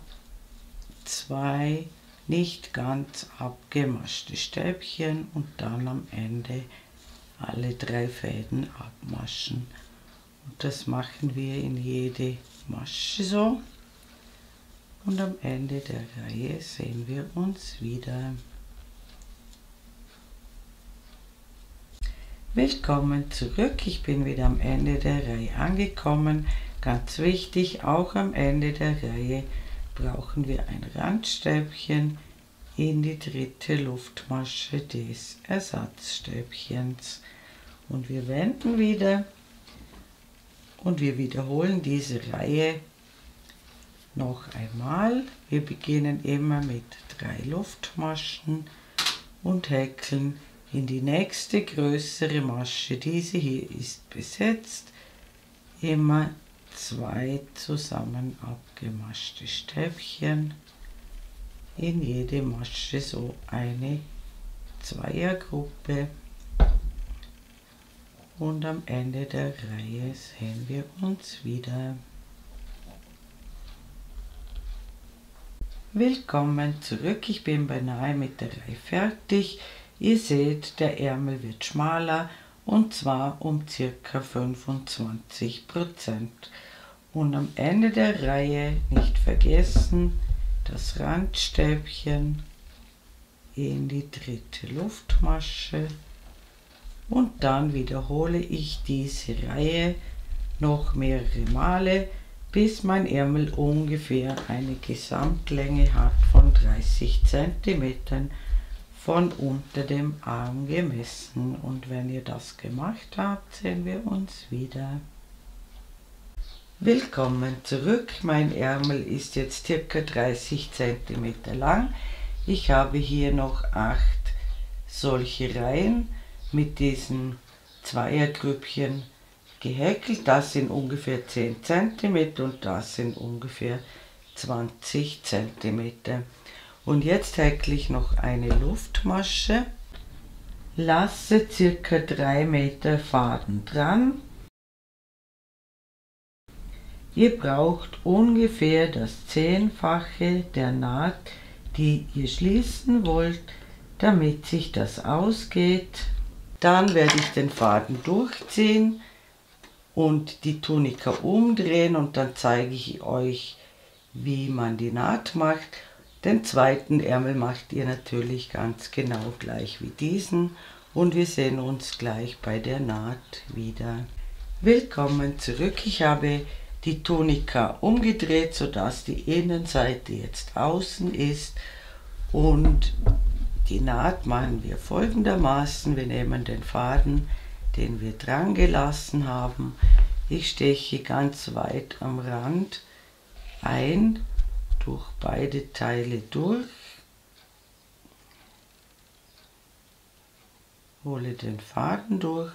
2 nicht ganz abgemaschte Stäbchen und dann am Ende alle 3 Fäden abmaschen. Und das machen wir in jede Masche so. Und am Ende der Reihe sehen wir uns wieder. Willkommen zurück, ich bin wieder am Ende der Reihe angekommen. Ganz wichtig, auch am Ende der Reihe brauchen wir ein Randstäbchen in die 3. Luftmasche des Ersatzstäbchens. Und wir wenden wieder und wir wiederholen diese Reihe noch einmal. Wir beginnen immer mit 3 Luftmaschen und häkeln in die nächste größere Masche. Diese hier ist besetzt. Immer 2 zusammen abgemaschte Stäbchen in jede Masche, so eine Zweiergruppe. Und am Ende der Reihe sehen wir uns wieder. Willkommen zurück, ich bin beinahe mit der Reihe fertig. Ihr seht, der Ärmel wird schmaler und zwar um ca. 25%. Und am Ende der Reihe nicht vergessen, das Randstäbchen in die 3. Luftmasche und dann wiederhole ich diese Reihe noch mehrere Male, bis mein Ärmel ungefähr eine Gesamtlänge hat von 30 cm von unter dem Arm gemessen. Und wenn ihr das gemacht habt, sehen wir uns wieder. Willkommen zurück, mein Ärmel ist jetzt ca. 30 cm lang. Ich habe hier noch 8 solche Reihen mit diesen Zweiergrüppchen gehäkelt. Das sind ungefähr 10 cm und das sind ungefähr 20 cm. Und jetzt häkle ich noch eine Luftmasche, lasse ca. 3 Meter Faden dran. Ihr braucht ungefähr das 10-fache der Naht, die ihr schließen wollt, damit sich das ausgeht. Dann werde ich den Faden durchziehen und die Tunika umdrehen und dann zeige ich euch, wie man die Naht macht. Den zweiten Ärmel macht ihr natürlich ganz genau gleich wie diesen und wir sehen uns gleich bei der Naht wieder. Willkommen zurück, ich habe die Tunika umgedreht, sodass die Innenseite jetzt außen ist und die Naht machen wir folgendermaßen. Wir nehmen den Faden, den wir dran gelassen haben. Ich steche ganz weit am Rand ein, durch beide Teile durch, hole den Faden durch,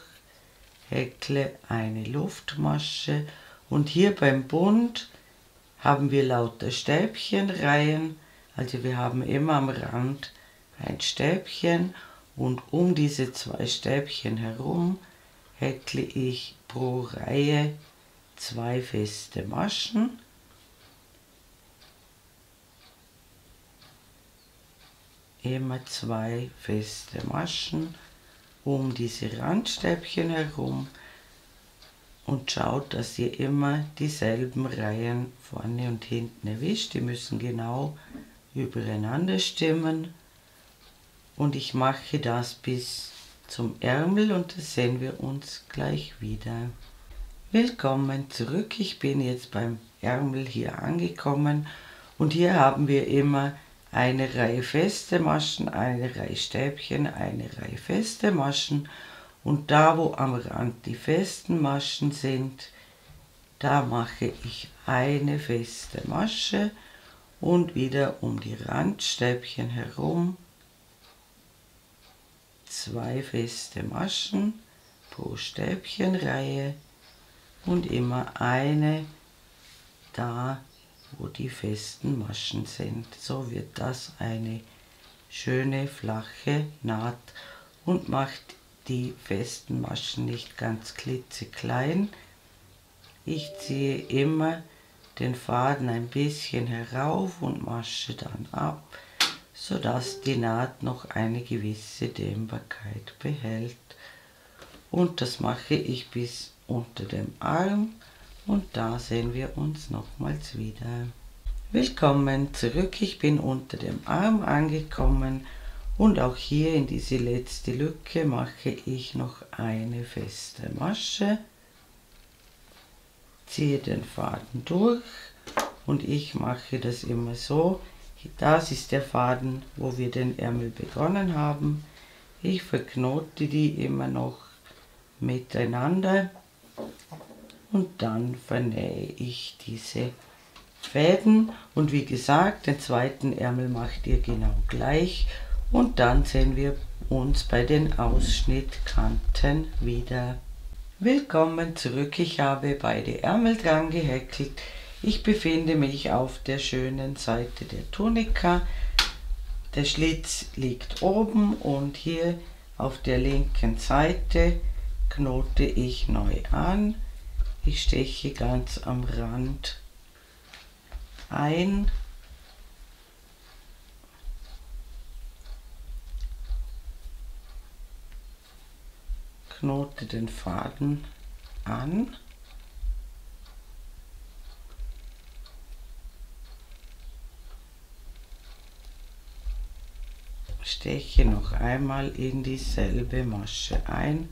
häkle eine Luftmasche und hier beim Bund haben wir lauter Stäbchenreihen, also wir haben immer am Rand ein Stäbchen und um diese 2 Stäbchen herum häkle ich pro Reihe 2 feste Maschen immer 2 feste Maschen um diese Randstäbchen herum und schaut, dass ihr immer dieselben Reihen vorne und hinten erwischt. Die müssen genau übereinander stimmen und ich mache das bis zum Ärmel und das sehen wir uns gleich wieder. Willkommen zurück, ich bin jetzt beim Ärmel hier angekommen und hier haben wir immer eine Reihe feste Maschen, eine Reihe Stäbchen, eine Reihe feste Maschen und da wo am Rand die festen Maschen sind, da mache ich eine feste Masche und wieder um die Randstäbchen herum 2 feste Maschen pro Stäbchenreihe und immer eine da, wo die festen Maschen sind. So wird das eine schöne flache Naht und macht die festen Maschen nicht ganz klitzeklein. Ich ziehe immer den Faden ein bisschen herauf und masche dann ab, sodass die Naht noch eine gewisse Dehnbarkeit behält. Und das mache ich bis unter dem Arm und da sehen wir uns nochmals wieder. Willkommen zurück, ich bin unter dem Arm angekommen und auch hier in diese letzte Lücke mache ich noch eine feste Masche, ziehe den Faden durch und ich mache das immer so. Das ist der Faden, wo wir den Ärmel begonnen haben. Ich verknote die immer noch miteinander und dann vernähe ich diese Fäden und wie gesagt, den zweiten Ärmel macht ihr genau gleich und dann sehen wir uns bei den Ausschnittkanten wieder. Willkommen zurück, ich habe beide Ärmel dran gehäkelt. Ich befinde mich auf der schönen Seite der Tunika. Der Schlitz liegt oben und hier auf der linken Seite knote ich neu an. Ich steche ganz am Rand ein, knote den Faden an, steche noch einmal in dieselbe Masche ein,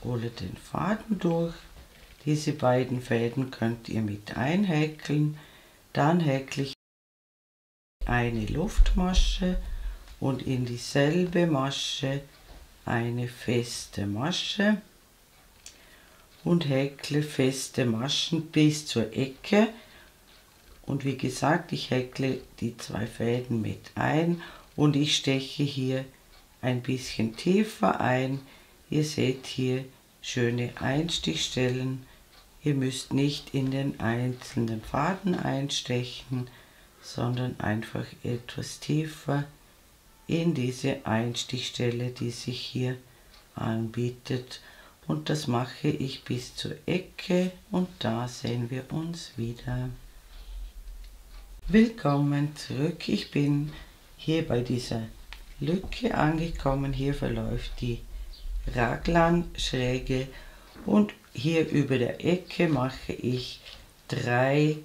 hole den Faden durch. Diese beiden Fäden könnt ihr mit einhäkeln, dann häkle ich eine Luftmasche und in dieselbe Masche eine feste Masche und häkle feste Maschen bis zur Ecke und wie gesagt, ich häkle die 2 Fäden mit ein und ich steche hier ein bisschen tiefer ein. Ihr seht hier schöne Einstichstellen. Ihr müsst nicht in den einzelnen Faden einstechen, sondern einfach etwas tiefer in diese Einstichstelle, die sich hier anbietet. Und das mache ich bis zur Ecke und da sehen wir uns wieder. Willkommen zurück, ich bin hier bei dieser Lücke angekommen. Hier verläuft die Raglanschräge und hier über der Ecke mache ich 3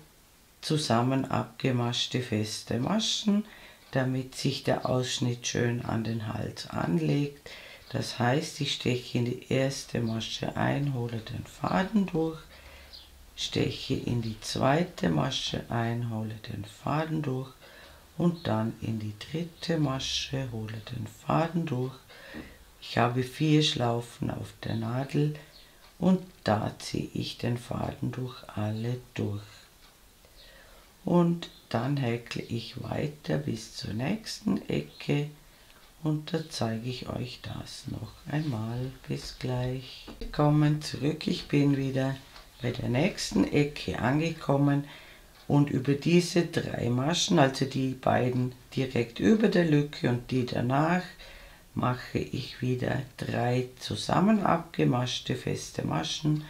zusammen abgemaschte feste Maschen, damit sich der Ausschnitt schön an den Hals anlegt. Das heißt, ich steche in die erste Masche ein, hole den Faden durch, steche in die zweite Masche ein, hole den Faden durch und dann in die dritte Masche, hole den Faden durch. Ich habe 4 Schlaufen auf der Nadel und da ziehe ich den Faden durch alle durch. Und dann häkle ich weiter bis zur nächsten Ecke und da zeige ich euch das noch einmal. Bis gleich. Willkommen zurück, ich bin wieder bei der nächsten Ecke angekommen und über diese 3 Maschen, also die beiden direkt über der Lücke und die danach, mache ich wieder 3 zusammen abgemaschte feste Maschen,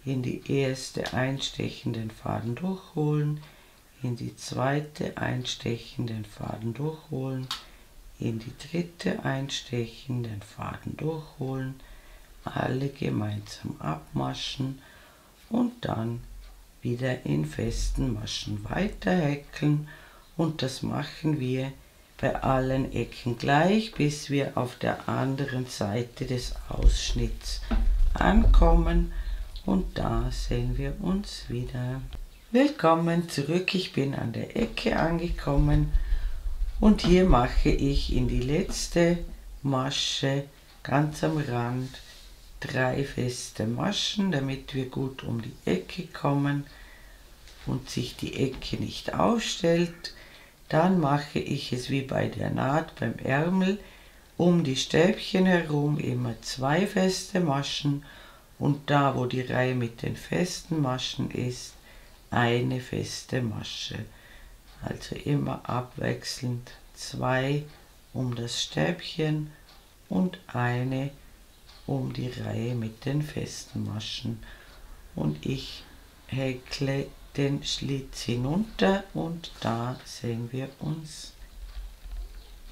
in die erste einstechen, den Faden durchholen, in die zweite einstechen, den Faden durchholen, in die dritte einstechen, den Faden durchholen, alle gemeinsam abmaschen und dann wieder in festen Maschen weiter häkeln, und das machen wir bei allen Ecken gleich, bis wir auf der anderen Seite des Ausschnitts ankommen, und da sehen wir uns wieder. Willkommen zurück, ich bin an der Ecke angekommen und hier mache ich in die letzte Masche ganz am Rand 3 feste Maschen, damit wir gut um die Ecke kommen und sich die Ecke nicht aufstellt. Dann mache ich es wie bei der Naht beim Ärmel, um die Stäbchen herum immer 2 feste Maschen und da wo die Reihe mit den festen Maschen ist, eine feste Masche. Also immer abwechselnd 2 um das Stäbchen und eine um die Reihe mit den festen Maschen. Und ich häkle den Schlitz hinunter und da sehen wir uns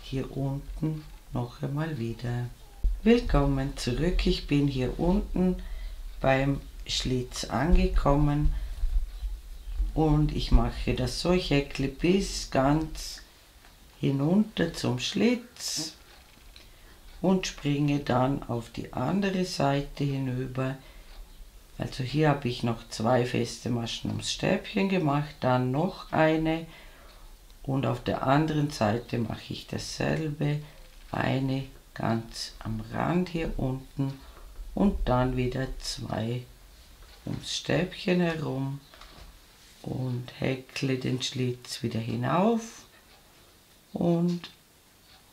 hier unten noch einmal wieder. Willkommen zurück, ich bin hier unten beim Schlitz angekommen und ich mache das so, ich häkle bis ganz hinunter zum Schlitz und springe dann auf die andere Seite hinüber. Also hier habe ich noch 2 feste Maschen ums Stäbchen gemacht, dann noch eine und auf der anderen Seite mache ich dasselbe, eine ganz am Rand hier unten und dann wieder 2 ums Stäbchen herum und häkle den Schlitz wieder hinauf und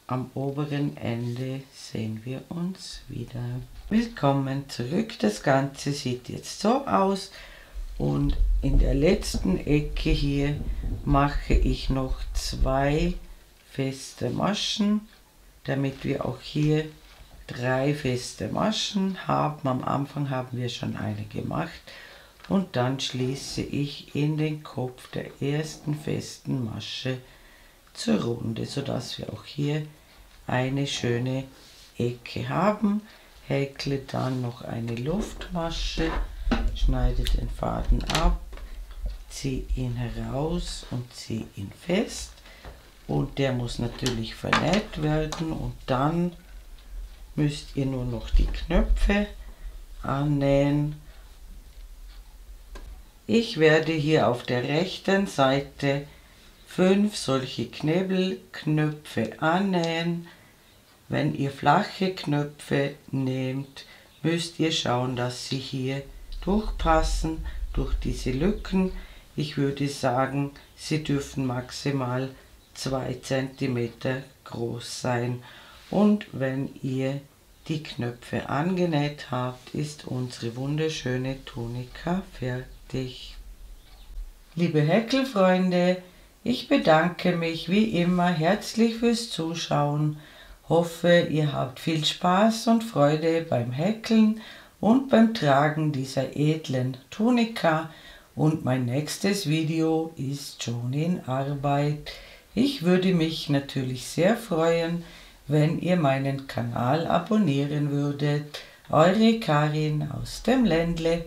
am oberen Ende sehen wir uns wieder. Willkommen zurück, das Ganze sieht jetzt so aus und in der letzten Ecke hier mache ich noch 2 feste Maschen, damit wir auch hier 3 feste Maschen haben. Am Anfang haben wir schon eine gemacht und dann schließe ich in den Kopf der ersten festen Masche zur Runde, sodass wir auch hier eine schöne Ecke haben. Häkle dann noch eine Luftmasche, schneide den Faden ab, ziehe ihn heraus und ziehe ihn fest und der muss natürlich vernäht werden und dann müsst ihr nur noch die Knöpfe annähen. Ich werde hier auf der rechten Seite 5 solche Knebelknöpfe annähen. Wenn ihr flache Knöpfe nehmt, müsst ihr schauen, dass sie hier durchpassen, durch diese Lücken. Ich würde sagen, sie dürfen maximal 2 cm groß sein. Und wenn ihr die Knöpfe angenäht habt, ist unsere wunderschöne Tunika fertig. Liebe Häkelfreunde, ich bedanke mich wie immer herzlich fürs Zuschauen. Hoffe, ihr habt viel Spaß und Freude beim Häkeln und beim Tragen dieser edlen Tunika. Und mein nächstes Video ist schon in Arbeit. Ich würde mich natürlich sehr freuen, wenn ihr meinen Kanal abonnieren würdet. Eure Karin aus dem Ländle.